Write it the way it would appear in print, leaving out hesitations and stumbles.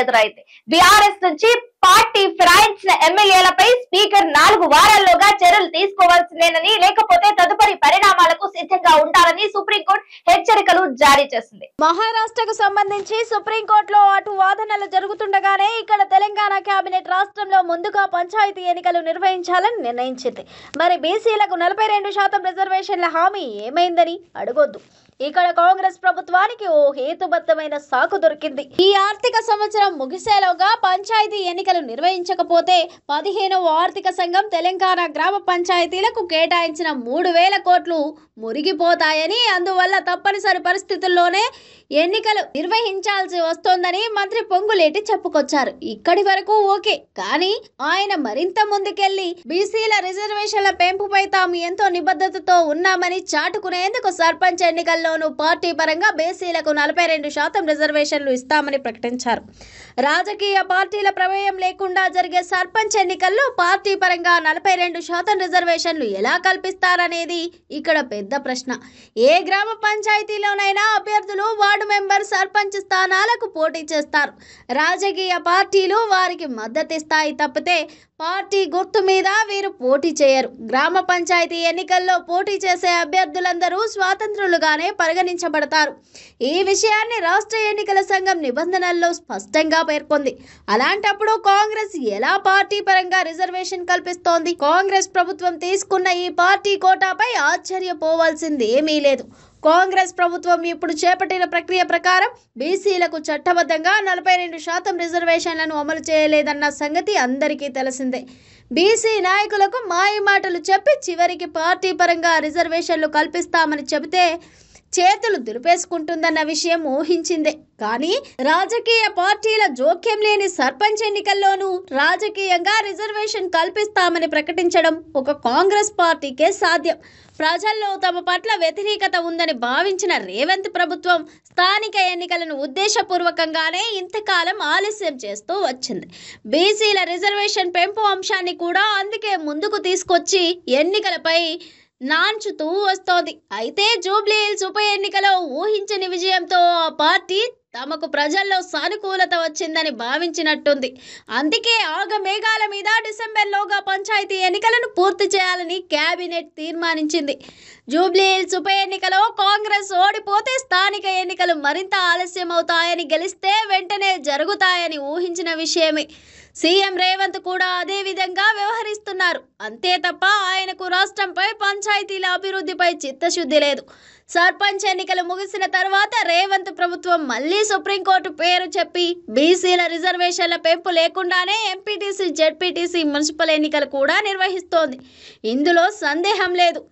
ఎదురైంది. బీఆర్ఎస్ నుంచి party ఫిరాయించిన ఎమ్మెల్యేలపై speaker 4 వారాల్లోగా చర్యలు తీసుకోవాల్సిందేనని, లేకపోతే తదుపరి పరిణామాలకు సిద్ధంగా ఉండాలని సుప్రీంకోర్టు హెచ్చరికలు జారీ చేసింది. మహారాష్ట్రకు సంబంధించి సుప్రీంకోర్టులో అటు వాదనలు జరుగుతుండగానే ఇక్కడ తెలంగాణ కేబినెట్ రాష్ట్రంలో ముందుగా పంచాయతీ ఎన్నికలు నిర్వహించాలని నిర్ణయించింది. మరి బీసీలకు 42% రిజర్వేషన్ల హామీ ఏమైందని అడగొద్దు. ఇక్కడ కాంగ్రెస్ ప్రభుత్వానికి ఓ హేతుబద్ధమైన సాకు దొరికింది. ఈ ఆర్థిక సంవత్సరం ముగిసేలోగా పంచాయతీ ఎన్నికలు నిర్వహించకపోతే 15వ ఆర్థిక సంఘం తెలంగాణ గ్రామ పంచాయతీలకు కేటాయించిన 3,000 కోట్లు మురిగిపోతాయని, అందువల్ల తప్పనిసరి పరిస్థితుల్లోనే ఎన్నికలు నిర్వహించాల్సి వస్తోందని మంత్రి పొంగులేటి చెప్పుకొచ్చారు. ఇక్కడి వరకు ఓకే, కానీ ఆయన మరింత ముందుకెళ్లి బీసీల రిజర్వేషన్ల పెంపుపై తాము ఎంతో నిబద్ధతతో ఉన్నామని చాటుకునేందుకు సర్పంచ్ ఎన్నికల్లోనూ పార్టీ పరంగా బీసీలకు 42% రిజర్వేషన్లు ఇస్తామని ప్రకటించారు. రాజకీయ పార్టీల ప్రమేయం లేకుండా జరిగే సర్పంచ్ ఎన్నికల్లో పార్టీ పరంగా 42% రిజర్వేషన్లు ఎలా కల్పిస్తారనేది ఇక్కడ పెద్ద ప్రశ్న. ఏ గ్రామ పంచాయతీలోనైనా అభ్యర్థులు వార్డు మెంబర్, సర్పంచ్ స్థానాలకు పోటీ చేస్తారు. రాజకీయ పార్టీలు వారికి మద్దతిస్తాయి తప్పితే పార్టీ గుర్తు మీద వీరు పోటీ చేయరు. గ్రామ పంచాయతీ ఎన్నికల్లో పోటీ చేసే అభ్యర్థులందరూ స్వాతంత్రులుగానే పరిగణించబడతారు. ఈ విషయాన్ని రాష్ట్ర ఎన్నికల సంఘం నిబంధనల్లో స్పష్టంగా పేర్కొంది. అలాంటప్పుడు కాంగ్రెస్ ఎలా పార్టీ పరంగా రిజర్వేషన్ కల్పిస్తోంది? కాంగ్రెస్ ప్రభుత్వం తీసుకున్న ఈ పార్టీ కోటాపై ఆశ్చర్యపోవాల్సింది ఏమీ లేదు. కాంగ్రెస్ ప్రభుత్వం ఇప్పుడు చేపట్టిన ప్రక్రియ ప్రకారం బీసీలకు చట్టబద్ధంగా 42% రిజర్వేషన్లను అమలు చేయలేదన్న సంగతి అందరికీ తెలిసిందే. బీసీ నాయకులకు మాయ మాటలు చెప్పి చివరికి పార్టీ పరంగా రిజర్వేషన్లు కల్పిస్తామని చెబితే చేతులు దులిపేసుకుంటుందన్న విషయం ఊహించిందే. కానీ రాజకీయ పార్టీల జోక్యం లేని సర్పంచ్ ఎన్నికల్లోనూ రాజకీయంగా రిజర్వేషన్ కల్పిస్తామని ప్రకటించడం ఒక కాంగ్రెస్ పార్టీకే సాధ్యం. ప్రజల్లో తమ పట్ల వ్యతిరేకత ఉందని భావించిన రేవంత్ ప్రభుత్వం స్థానిక ఎన్నికలను ఉద్దేశపూర్వకంగానే ఇంతకాలం ఆలస్యం చేస్తూ వచ్చింది. బీసీల రిజర్వేషన్ పెంపు అంశాన్ని కూడా అందుకే ముందుకు తీసుకొచ్చి ఎన్నికలపై నాంచుతూ వస్తోంది. అయితే జూబ్లీ హిల్స్ ఉప ఎన్నికలో ఊహించని విజయంతో ఆ పార్టీ తమకు ప్రజల్లో సానుకూలత వచ్చిందని భావించినట్టుంది. అందుకే ఆగమేఘాల మీద డిసెంబర్లోగా పంచాయతీ ఎన్నికలను పూర్తి చేయాలని కేబినెట్ తీర్మానించింది. జూబ్లీ హిల్స్ ఉప ఎన్నికలో కాంగ్రెస్ ఓడిపోతే స్థానిక ఎన్నికలు మరింత ఆలస్యం అవుతాయని, గెలిస్తే వెంటనే జరుగుతాయని ఊహించిన విషయమే. సీఎం రేవంత్ కూడా అదే విధంగా వ్యవహరిస్తున్నారు. అంతే తప్ప ఆయనకు రాష్ట్రంపై, పంచాయతీల అభివృద్ధిపై చిత్తశుద్ధి లేదు. సర్పంచ్ ఎన్నికలు ముగిసిన తర్వాత రేవంత్ ప్రభుత్వం మళ్లీ సుప్రీంకోర్టు పేరు చెప్పి బీసీల రిజర్వేషన్ల పెంపు లేకుండానే ఎంపీటీసీ, జెడ్పీటీసీ, మున్సిపల్ ఎన్నికలు కూడా నిర్వహిస్తోంది. ఇందులో సందేహం లేదు.